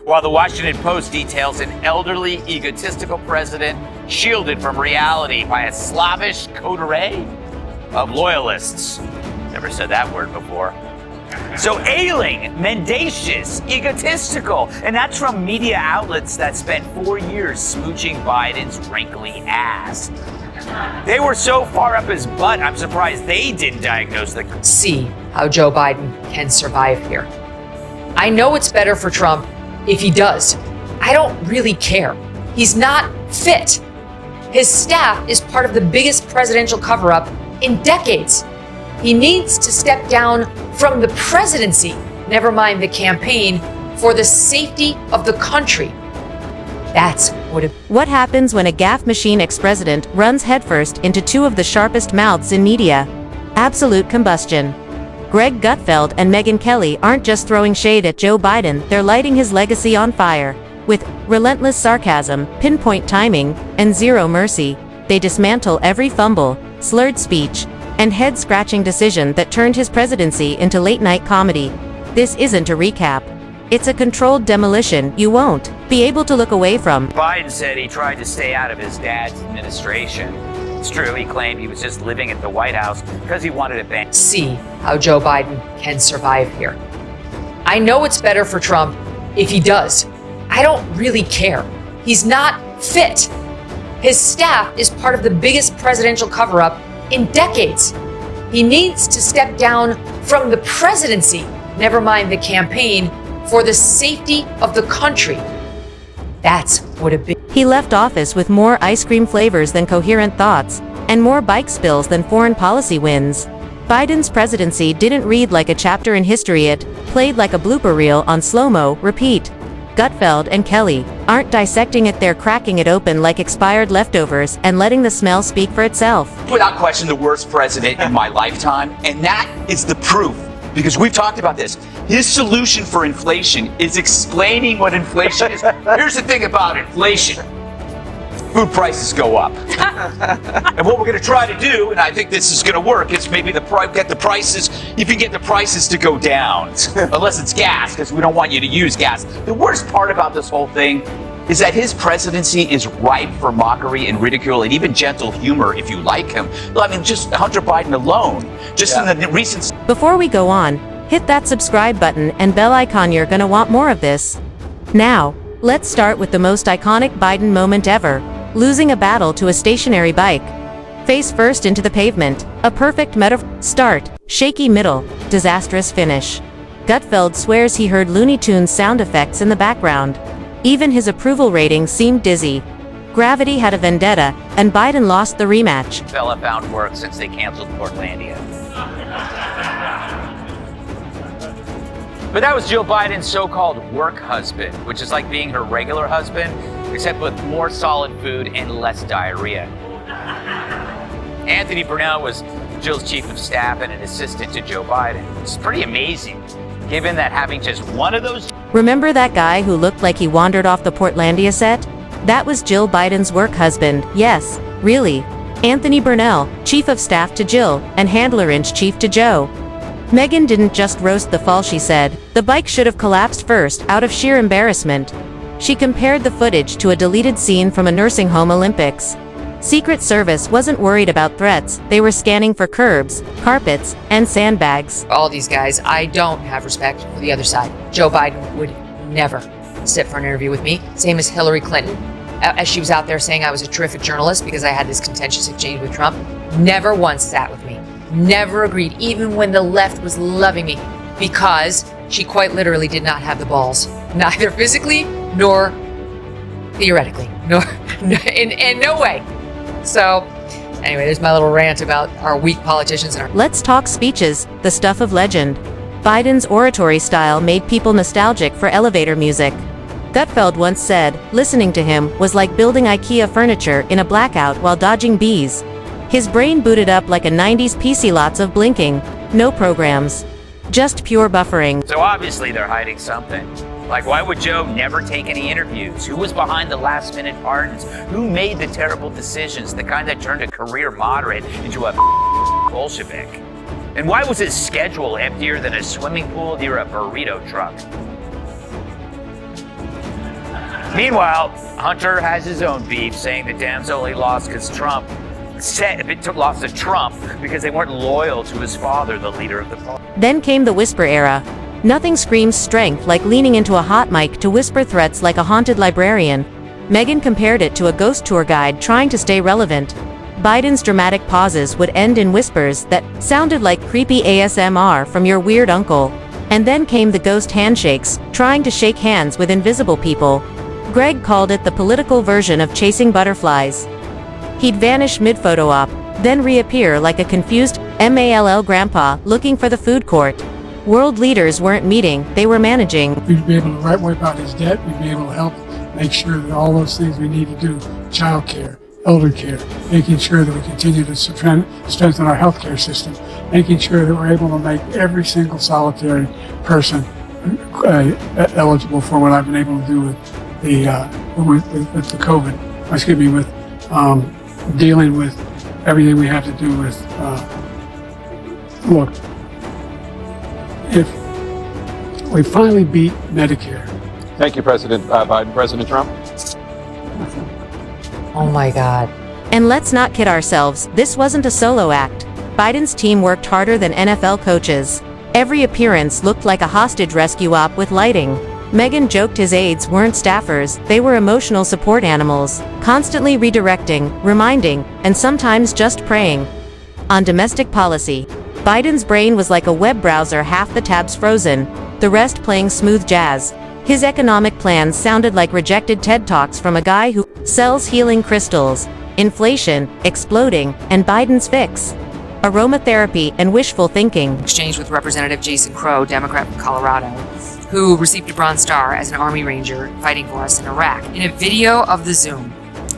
while the Washington Post details an elderly, egotistical president shielded from reality by a slavish coterie of loyalists. Never said that word before. So ailing, mendacious, egotistical, and that's from media outlets that spent 4 years smooching Biden's wrinkly ass. They were so far up his butt, I'm surprised they didn't diagnose the... See how Joe Biden can survive here. I know it's better for Trump if he does. I don't really care. He's not fit. His staff is part of the biggest presidential cover-up in decades. He needs to step down from the presidency, never mind the campaign, for the safety of the country. That's what happens when a gaffe machine ex-president runs headfirst into two of the sharpest mouths in media. Absolute combustion. Greg Gutfeld and Megyn Kelly aren't just throwing shade at Joe Biden, they're lighting his legacy on fire. With relentless sarcasm, pinpoint timing, and zero mercy, they dismantle every fumble, slurred speech, and head-scratching decision that turned his presidency into late-night comedy. This isn't a recap. It's a controlled demolition you won't be able to look away from. Biden said he tried to stay out of his dad's administration. It's true, he claimed he was just living at the White House because he wanted to ban. See how Joe Biden can survive here. I know it's better for Trump if he does. I don't really care. He's not fit. His staff is part of the biggest presidential cover-up in decades. He needs to step down from the presidency, never mind the campaign, for the safety of the country. That's what a big... He left office with more ice cream flavors than coherent thoughts, and more bike spills than foreign policy wins. Biden's presidency didn't read like a chapter in history, it played like a blooper reel on slow-mo, repeat. Gutfeld and Kelly aren't dissecting it, they're cracking it open like expired leftovers and letting the smell speak for itself. Without question, the worst president in my lifetime, and that is the proof. Because we've talked about this. His solution for inflation is explaining what inflation is. Here's the thing about inflation. Food prices go up. And what we're going to try to do, and I think this is going to work, is maybe get the prices, if you get the prices to go down. Unless it's gas, because we don't want you to use gas. The worst part about this whole thing is that his presidency is ripe for mockery and ridicule and even gentle humor if you like him. I mean, just Hunter Biden alone, in the recent... Before we go on, hit that subscribe button and bell icon, you're gonna want more of this. Now, let's start with the most iconic Biden moment ever, losing a battle to a stationary bike. Face first into the pavement, a perfect metaphor. Start, shaky middle, disastrous finish. Gutfeld swears he heard Looney Tunes sound effects in the background. Even his approval rating seemed dizzy. Gravity had a vendetta, and Biden lost the rematch. Fella found work since they canceled Portlandia. But that was Jill Biden's so-called work husband, which is like being her regular husband, except with more solid food and less diarrhea. Anthony Brunel was Jill's chief of staff and an assistant to Joe Biden. It's pretty amazing, given that having just one of those... Remember that guy who looked like he wandered off the Portlandia set? That was Jill Biden's work husband, yes, really. Anthony Brunel, chief of staff to Jill, and handler-in-chief to Joe. Megyn didn't just roast the fall, she said. The bike should have collapsed first, out of sheer embarrassment. She compared the footage to a deleted scene from a nursing home Olympics. Secret Service wasn't worried about threats, they were scanning for curbs, carpets, and sandbags. All these guys, I don't have respect for the other side. Joe Biden would never sit for an interview with me, same as Hillary Clinton. As she was out there saying I was a terrific journalist because I had this contentious exchange with Trump, never once sat with me. Never agreed, even when the left was loving me, because she quite literally did not have the balls, neither physically nor theoretically, nor in no way. So anyway, there's my little rant about our weak politicians. Let's talk speeches, the stuff of legend. Biden's oratory style made people nostalgic for elevator music. Gutfeld once said, listening to him was like building IKEA furniture in a blackout while dodging bees. His brain booted up like a 90s PC, lots of blinking, no programs, just pure buffering. So obviously they're hiding something. Like, why would Joe never take any interviews? Who was behind the last-minute pardons? Who made the terrible decisions, the kind that turned a career moderate into a Bolshevik? And why was his schedule emptier than a swimming pool near a burrito truck? Meanwhile, Hunter has his own beef, saying that Dems only lost because lost to Trump because they weren't loyal to his father, the leader of the party. Then came the whisper era. Nothing screams strength like leaning into a hot mic to whisper threats like a haunted librarian. Megyn compared it to a ghost tour guide trying to stay relevant. Biden's dramatic pauses would end in whispers that sounded like creepy ASMR from your weird uncle. And then came the ghost handshakes, trying to shake hands with invisible people. Greg called it the political version of chasing butterflies. He'd vanish mid-photo op, then reappear like a confused MALL grandpa looking for the food court. World leaders weren't meeting, they were managing. We'd be able to wipe out his debt, we'd be able to help make sure that all those things we need to do, child care, elder care, making sure that we continue to strengthen our healthcare system, making sure that we're able to make every single solitary person eligible for what I've been able to do with the COVID, with dealing with everything we have to do with, look, if we finally beat Medicare. Thank you, President Biden. President Trump? Oh my God. And let's not kid ourselves, this wasn't a solo act. Biden's team worked harder than NFL coaches. Every appearance looked like a hostage rescue op with lighting. Megyn joked his aides weren't staffers, they were emotional support animals, constantly redirecting, reminding, and sometimes just praying. On domestic policy, Biden's brain was like a web browser, half the tabs frozen, the rest playing smooth jazz. His economic plans sounded like rejected TED Talks from a guy who sells healing crystals, inflation, exploding, and Biden's fix. Aromatherapy and wishful thinking. Exchange with Representative Jason Crow, Democrat from Colorado, who received a Bronze Star as an Army Ranger fighting for us in Iraq. In a video of the Zoom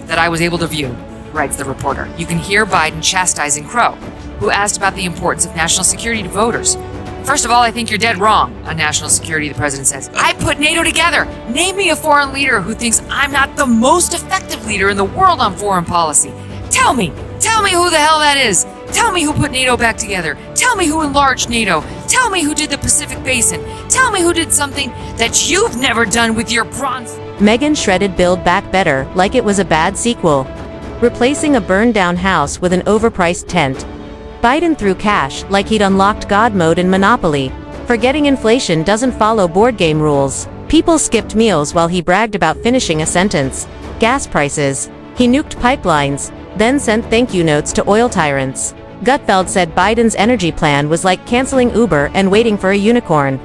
that I was able to view, writes the reporter, you can hear Biden chastising Crow, who asked about the importance of national security to voters. First of all, I think you're dead wrong on national security, the president says. I put NATO together. Name me a foreign leader who thinks I'm not the most effective leader in the world on foreign policy. Tell me who the hell that is. Tell me who put NATO back together. Tell me who enlarged NATO. Tell me who did the Pacific Basin. Tell me who did something that you've never done with your bronze. Megyn shredded Build Back Better like it was a bad sequel, replacing a burned-down house with an overpriced tent. Biden threw cash like he'd unlocked God mode in Monopoly, forgetting inflation doesn't follow board game rules. People skipped meals while he bragged about finishing a sentence. Gas prices. He nuked pipelines, then sent thank you notes to oil tyrants. Gutfeld said Biden's energy plan was like canceling Uber and waiting for a unicorn.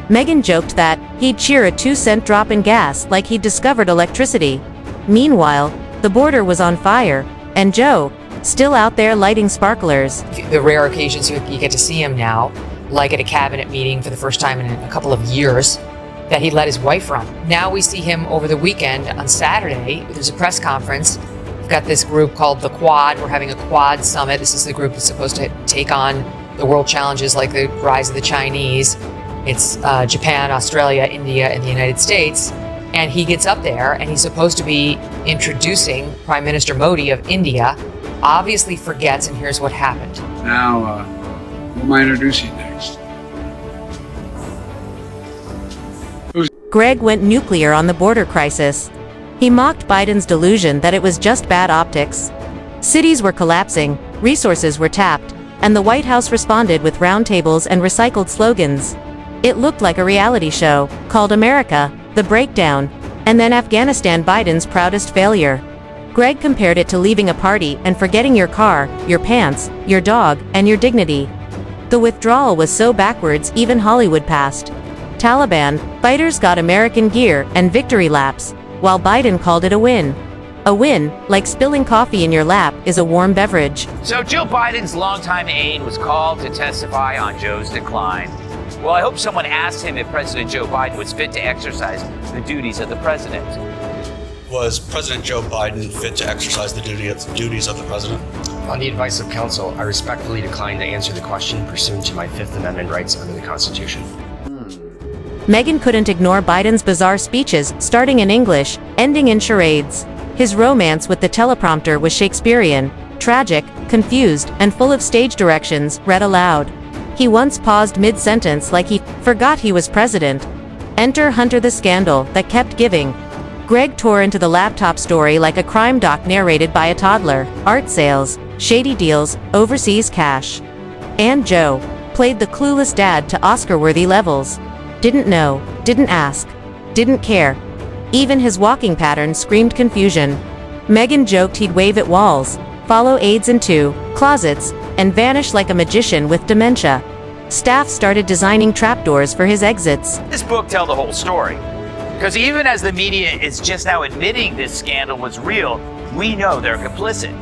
Megyn joked that he'd cheer a 2-cent drop in gas like he'd discovered electricity. Meanwhile, the border was on fire, and Joe, still out there lighting sparklers. The rare occasions you get to see him now, like at a cabinet meeting for the first time in a couple of years, that he let his wife run. Now we see him over the weekend on Saturday. There's a press conference. We've got this group called the Quad. We're having a Quad summit. This is the group that's supposed to take on the world challenges like the rise of the Chinese. It's Japan, Australia, India, and the United States. And he gets up there and he's supposed to be introducing Prime Minister Modi of India, obviously forgets, and here's what happened. Now, who am I introducing next? Greg went nuclear on the border crisis. He mocked Biden's delusion that it was just bad optics. Cities were collapsing, resources were tapped, and the White House responded with roundtables and recycled slogans. It looked like a reality show, called America, The Breakdown, and then Afghanistan, Biden's proudest failure. Greg compared it to leaving a party and forgetting your car, your pants, your dog, and your dignity. The withdrawal was so backwards even Hollywood passed. Taliban, fighters got American gear and victory laps, while Biden called it a win. A win, like spilling coffee in your lap, is a warm beverage. So Joe Biden's longtime aide was called to testify on Joe's decline. Well, I hope someone asked him if President Joe Biden was fit to exercise the duties of the president. Was President Joe Biden fit to exercise the duties of the president? On the advice of counsel, I respectfully decline to answer the question pursuant to my Fifth Amendment rights under the Constitution. Megyn couldn't ignore Biden's bizarre speeches, starting in English, ending in charades. His romance with the teleprompter was Shakespearean, tragic, confused, and full of stage directions, read aloud. He once paused mid-sentence like he forgot he was president. Enter Hunter the scandal that kept giving. Greg tore into the laptop story like a crime doc narrated by a toddler. Art sales, shady deals, overseas cash. And Joe played the clueless dad to Oscar-worthy levels. Didn't know, didn't ask, didn't care. Even his walking pattern screamed confusion. Megyn joked he'd wave at walls, follow aides into closets, and vanish like a magician with dementia. Staff started designing trapdoors for his exits. This book tells the whole story. Because even as the media is just now admitting this scandal was real, we know they're complicit.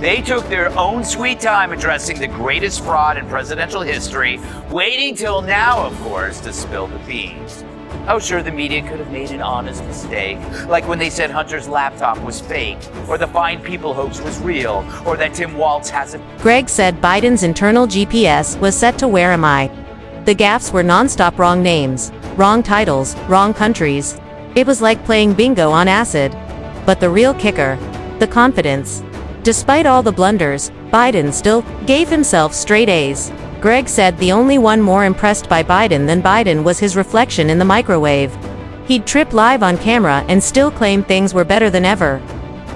They took their own sweet time addressing the greatest fraud in presidential history, waiting till now, of course, to spill the beans. Oh, sure, the media could have made an honest mistake, like when they said Hunter's laptop was fake, or the Fine People hoax was real, or that Tim Walz has a... Greg said Biden's internal GPS was set to where am I? The gaffes were nonstop wrong names, wrong titles, wrong countries. It was like playing bingo on acid. But the real kicker, the confidence. Despite all the blunders, Biden still gave himself straight A's. Greg said the only one more impressed by Biden than Biden was his reflection in the microwave. He'd trip live on camera and still claim things were better than ever.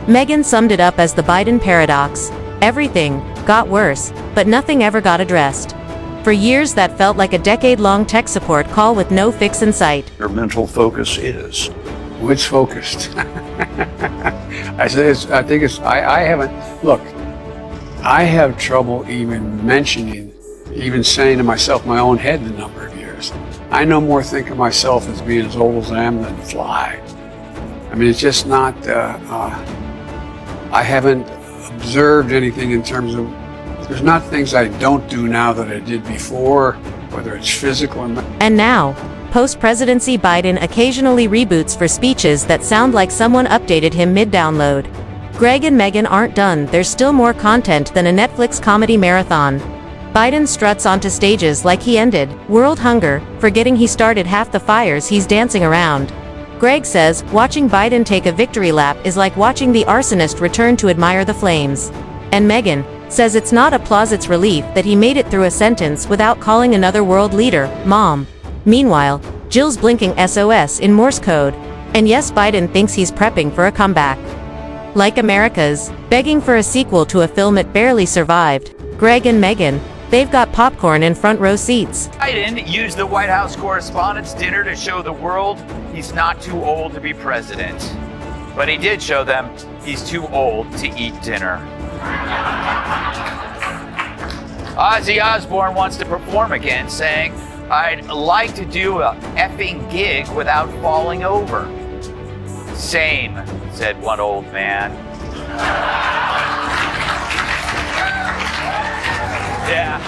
Megyn summed it up as the Biden paradox. Everything got worse, but nothing ever got addressed. For years that felt like a decade-long tech support call with no fix in sight. Your mental focus is. Which focused? I haven't, look, I have trouble even saying to myself my own head the number of years. I no more think of myself as being as old as I am than fly. I mean, it's just not, I haven't observed anything in terms of, there's not things I don't do now that I did before, whether it's physical or... And now, post-presidency Biden occasionally reboots for speeches that sound like someone updated him mid-download. Greg and Megyn aren't done, there's still more content than a Netflix comedy marathon. Biden struts onto stages like he ended world hunger, forgetting he started half the fires he's dancing around. Greg says, watching Biden take a victory lap is like watching the arsonist return to admire the flames. And Megyn says it's not applause, it's relief that he made it through a sentence without calling another world leader Mom. Meanwhile, Jill's blinking SOS in Morse code. And yes, Biden thinks he's prepping for a comeback. Like America's, begging for a sequel to a film it barely survived. Greg and Megyn, they've got popcorn in front row seats. Biden used the White House Correspondents' Dinner to show the world he's not too old to be president. But he did show them he's too old to eat dinner. Ozzy Osbourne wants to perform again, saying, "I'd like to do a effing gig without falling over." Same, said one old man. Yeah.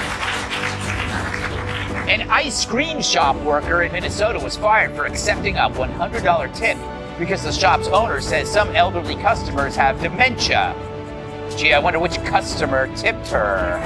An ice cream shop worker in Minnesota was fired for accepting a $100 tip because the shop's owner says some elderly customers have dementia. Gee, I wonder which customer tipped her.